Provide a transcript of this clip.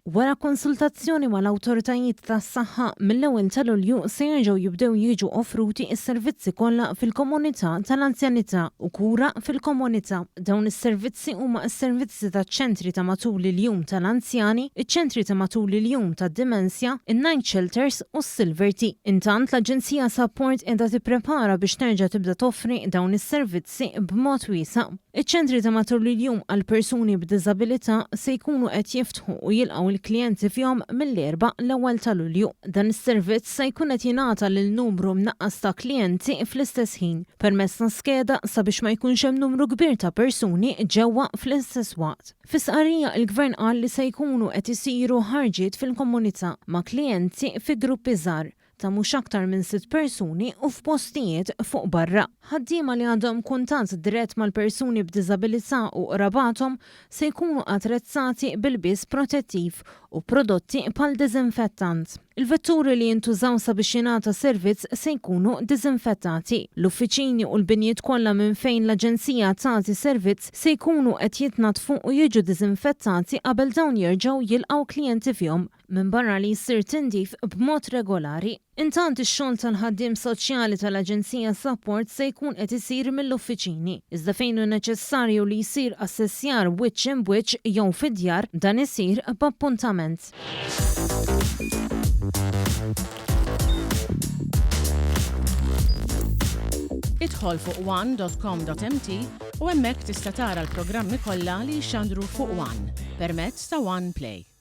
Wara konsultazzjoni mal-awtoritajiet tas-saħħa mill-ewwel ta' Lulju se jerġgħu jibdew jiġu offruti s-servizzi kollha fil-komunità tal-anzjanità u kura fil-komunità. Dawn is-servizzi huma s-servizzi taċ-ċentri ta' matul il-jum tal-anzjani, iċ-ċentri ta' matul il-jum tad-dimensja, in-night shelters u s-Silver Tea. Intant l-Aġenzija Support qiegħda tipprepara biex terġa' tibda toffri dawn is-servizzi b'mod wiesa'. Iċ-ċentri ta' matul il-jum għal persuni b'diżabilità se jkunu qed jiftħu u jilqgħu il-klijenti fihom mill-4 l-ewwel ta' Lulju. Dan is-servizz se jkun qed jingħata lil numru mnaqqas ta' klijenti fl-istess ħin permezz ta' skeda sabiex ma jkunx hemm numru kbir ta' persuni ġewwa fl-istess waqt. Fis-sqarrija il-Gvern qal li se jkunu qed isiru ħarġiet fil-komunità ma' klijenti fi gruppi żgħar ta' mhux aktar minn 6 persuni u f'postijiet fuq barra. Ħaddiema li għandhom kuntatt dirett mal-persuni b'diżabilità u qrabathom se jkunu attrezzati bil-biss protettiv u prodotti bħal diżinfettant. Il-vetturi li jintużaw sabiex jingħata servizz se jkunu diżinfettati. L-uffiċini u l-binjiet kollha minn fejn l-Aġenzija tagħti servizz se jkunu qed jitnatfu u jiġu diżinfettati qabel dawn jerġgħu jilqgħu klijenti fihom minn barra li jsir tindif b'mod regolari. Intant ix-xogħol tal-ħaddiem soċjali tal-Aġenzija Support se jkun qed isir mill-uffiċini. Iżda fejn hu neċessarju li jsir assessjar wiċċ in wiċċ jew fid-djar dan isir b'appuntament. Idħol fuq one.com.mt u hemmhekk tista' tara l-programmi kollha li jxandru fuq One permezz ta' One Play.